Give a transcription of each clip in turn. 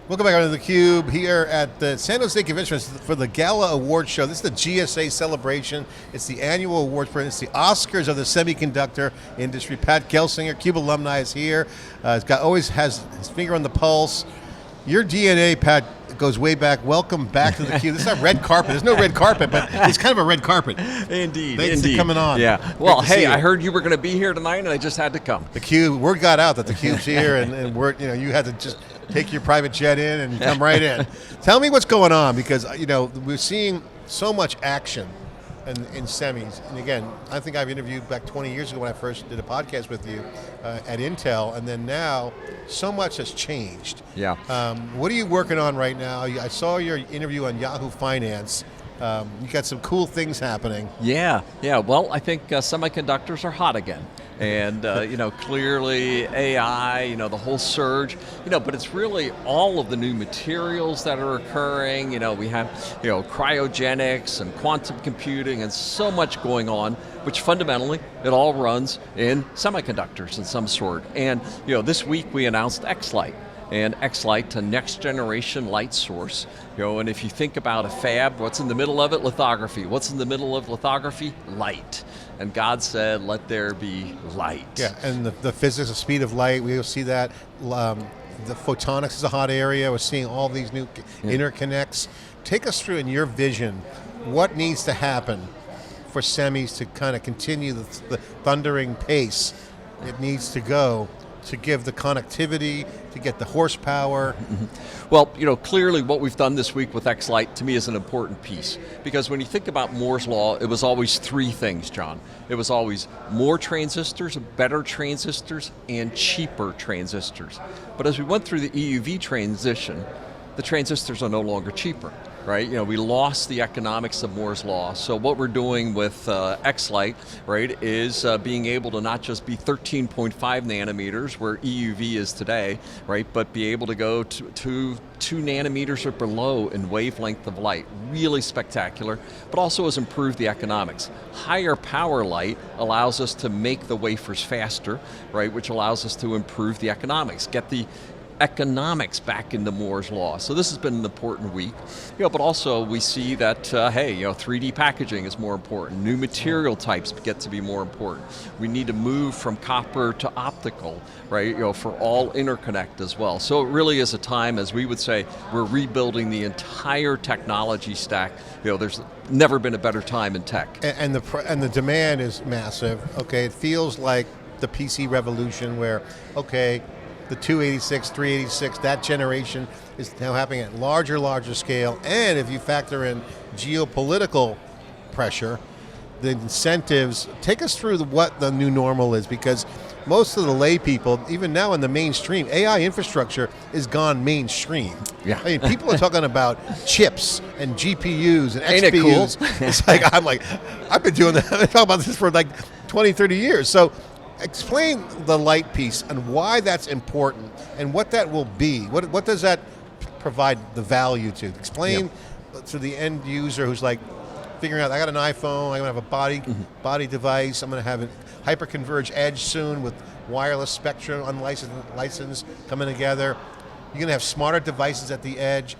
Welcome back to theCUBE here at the San Jose Convention for the Gala Awards Show. This is the GSA Celebration. It's the annual awards parade. It's the Oscars of the semiconductor industry. Pat Gelsinger, CUBE alumni, is here. Always has his finger on the pulse. Your DNA, Pat, goes way back. Welcome back to theCUBE. This is not red carpet. There's no red carpet, but it's kind of a red carpet. Indeed, Thanks for coming on. Yeah. Well, hey, I heard you were going to be here tonight, and I just had to come. theCUBE, word got out that theCUBE's here, and you had to just take your private jet in and come right in. Tell me what's going on, because we're seeing so much action in semis. And again, I think I've interviewed back 20 years ago when I first did a podcast with you at Intel, and then now so much has changed. Yeah. What are you working on right now? I saw your interview on Yahoo Finance. You got some cool things happening. Yeah. Well, I think semiconductors are hot again. And clearly AI, the whole surge, but it's really all of the new materials that are occurring. We have, cryogenics and quantum computing and so much going on, which fundamentally, it all runs in semiconductors in some sort. And, this week we announced xLight. And xLight, a next generation light source. And if you think about a fab, what's in the middle of it? Lithography. What's in the middle of lithography? Light. And God said, let there be light. Yeah, and the physics, the speed of light, we will see that. The photonics is a hot area. We're seeing all these new interconnects. Take us through, in your vision, what needs to happen for semis to kind of continue the thundering pace it needs to go to give the connectivity, to get the horsepower? Well, clearly what we've done this week with xLight to me is an important piece, because when you think about Moore's Law, it was always three things, John. It was always more transistors, better transistors, and cheaper transistors. But as we went through the EUV transition, the transistors are no longer cheaper. Right, we lost the economics of Moore's Law. So what we're doing with xLight, right, is being able to not just be 13.5 nanometers where EUV is today, right, but be able to go to 2 nanometers or below in wavelength of light. Really spectacular, but also has improved the economics. Higher power light allows us to make the wafers faster, right, which allows us to improve the economics, get the economics back into Moore's Law. So this has been an important week, but also we see that, 3D packaging is more important. New material types get to be more important. We need to move from copper to optical, right, for all interconnect as well. So it really is a time, as we would say, we're rebuilding the entire technology stack. There's never been a better time in tech. And the demand is massive. Okay, it feels like the PC revolution where, the 286, 386, that generation is now happening at larger scale. And if you factor in geopolitical pressure, the incentives, take us through what the new normal is, because most of the lay people, even now in the mainstream, AI infrastructure is gone mainstream. Yeah. I mean, people are talking about chips and GPUs and Ain't XPUs. it cool? It's I've been doing that. I've been talking about this for like 20, 30 years. So explain the light piece and why that's important and what that will be. What does that provide the value to? Explain to the end user who's like figuring out, I got an iPhone, I'm going to have a body device, I'm going to have a hyper-converged edge soon with wireless spectrum, unlicensed coming together. You're going to have smarter devices at the edge.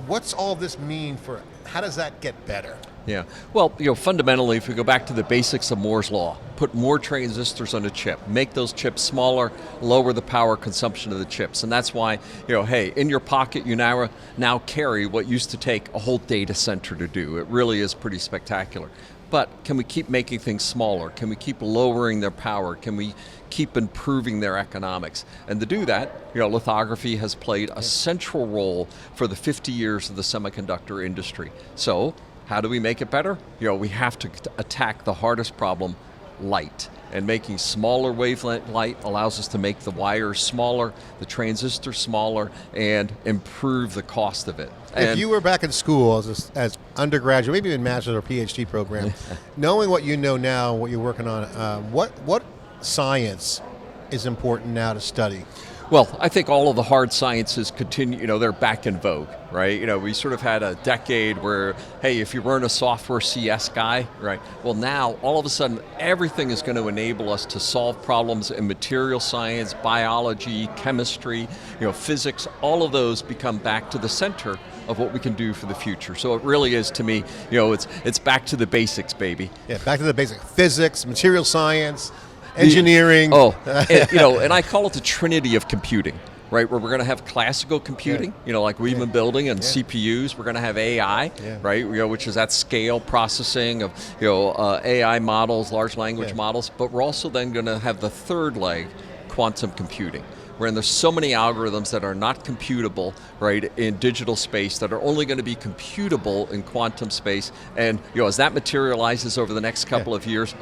What's all this mean for, how does that get better? Yeah, well, fundamentally, if we go back to the basics of Moore's Law, put more transistors on a chip, make those chips smaller, lower the power consumption of the chips. And that's why, hey, in your pocket, you now carry what used to take a whole data center to do. It really is pretty spectacular. But can we keep making things smaller? Can we keep lowering their power? Can we keep improving their economics? And to do that, lithography has played a central role for the 50 years of the semiconductor industry. So, how do we make it better? We have to attack the hardest problem, light. And making smaller wavelength light allows us to make the wires smaller, the transistors smaller, and improve the cost of it. If you were back in school as undergraduate, maybe even master's or PhD program, knowing what you know now, what you're working on, what science is important now to study? Well, I think all of the hard sciences continue, they're back in vogue, right? We sort of had a decade where, hey, if you weren't a software CS guy, right? Well, now, all of a sudden, everything is going to enable us to solve problems in material science, biology, chemistry, physics. All of those become back to the center of what we can do for the future. So it really is, to me, it's back to the basics, baby. Yeah, back to the basics. Physics, material science, engineering. And I call it the Trinity of Computing, right? Where we're going to have classical computing, like we've been building, and CPUs. We're going to have AI, right? Which is that scale processing of AI models, large language models. But we're also then going to have the third leg, quantum computing. Wherein there's so many algorithms that are not computable, right, in digital space that are only going to be computable in quantum space. And as that materializes over the next couple of years,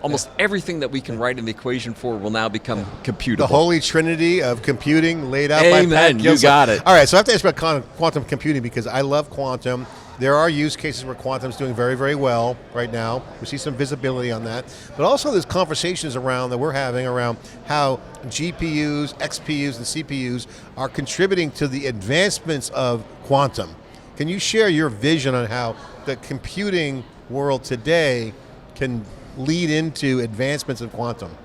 almost everything that we can write an equation for will now become computable. The holy trinity of computing laid out by Pat Gelsinger. You got it. All right, so I have to ask about quantum computing because I love quantum. There are use cases where quantum's doing very, very well right now. We see some visibility on that. But also there's conversations around that we're having around how GPUs, XPUs, and CPUs are contributing to the advancements of quantum. Can you share your vision on how the computing world today can lead into advancements of quantum?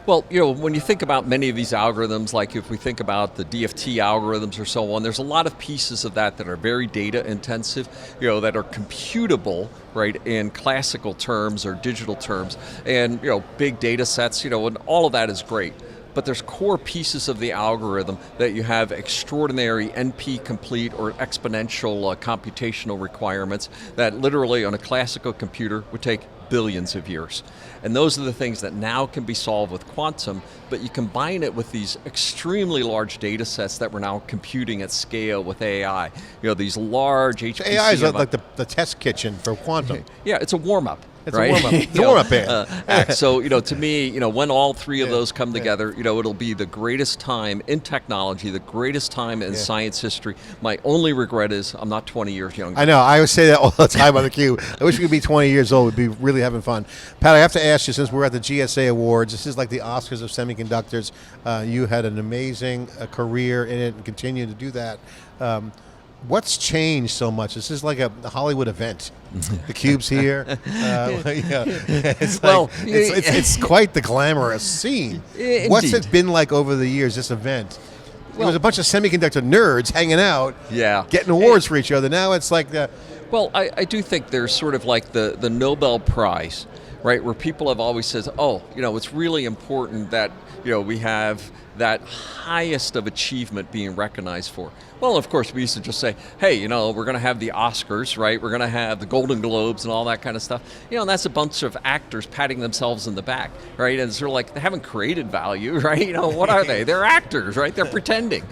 Well, when you think about many of these algorithms, like if we think about the DFT algorithms or so on, there's a lot of pieces of that are very data intensive, that are computable, right, in classical terms or digital terms, and big data sets, and all of that is great. But there's core pieces of the algorithm that you have extraordinary NP complete or exponential computational requirements that literally on a classical computer would take billions of years. And those are the things that now can be solved with quantum, but you combine it with these extremely large data sets that we're now computing at scale with AI. These large HPC. AI is like the test kitchen for quantum. Yeah, it's a warm-up. It's right? a warm-up. It's a warm-up band. So, to me, when all three of those come together, it'll be the greatest time in technology, the greatest time in science history. My only regret is I'm not 20 years younger. I know. I always say that all the time on theCUBE. I wish we could be 20 years old. We'd be really having fun. Pat, I have to ask you, since we're at the GSA Awards, this is like the Oscars of semiconductors. You had an amazing career in it and continue to do that. What's changed so much? This is like a Hollywood event. theCUBE's here. It's quite the glamorous scene. Indeed. What's it been like over the years, this event? It was a bunch of semiconductor nerds hanging out, getting awards for each other. Now it's like the... Well, I do think there's sort of like the Nobel Prize, right, where people have always said, it's really important that we have that highest of achievement being recognized for. Well, of course, we used to just say, hey, we're going to have the Oscars, right? We're going to have the Golden Globes and all that kind of stuff. And that's a bunch of actors patting themselves in the back, right? And it's sort of like they haven't created value, right? What are they? They're actors, right? They're pretending.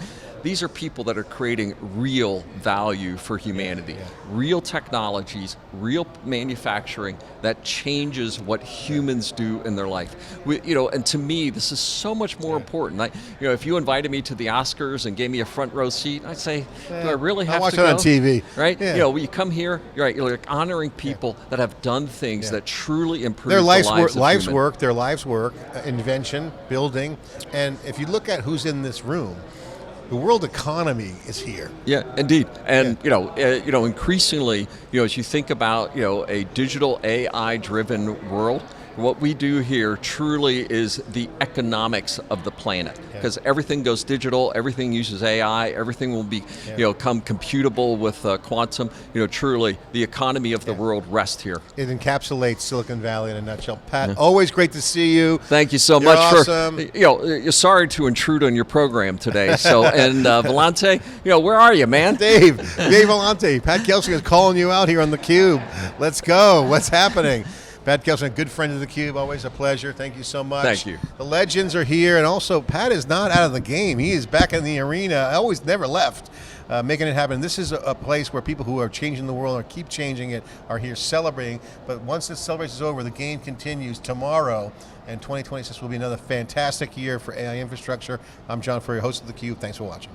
These are people that are creating real value for humanity, real technologies, real manufacturing that changes what humans do in their life. And to me, this is so much more important. If you invited me to the Oscars and gave me a front row seat, I'd say, do I really have to go? I'll watch it on TV. Right? When you come here, you're like honoring people that have done things that truly improve their lives their lives work, invention, building, and if you look at who's in this room, the world economy is here. Yeah, indeed. And increasingly, as you think about a digital AI-driven world, what we do here truly is the economics of the planet, because everything goes digital, everything uses AI, everything will be come computable with quantum. Truly the economy of the world rests here. It encapsulates Silicon Valley in a nutshell. Pat, always great to see you. Thank you so You're much awesome. for sorry to intrude on your program today. So and Volante, where are you, man? Dave Volante, Pat Gelsinger is calling you out here on theCUBE. Let's go. What's happening? Pat Gelsinger, a good friend of theCUBE, always a pleasure. Thank you so much. Thank you. The legends are here, and also Pat is not out of the game. He is back in the arena, always never left, making it happen. This is a place where people who are changing the world or keep changing it are here celebrating, but once this celebration is over, the game continues tomorrow, and 2026 will be another fantastic year for AI infrastructure. I'm John Furrier, host of theCUBE. Thanks for watching.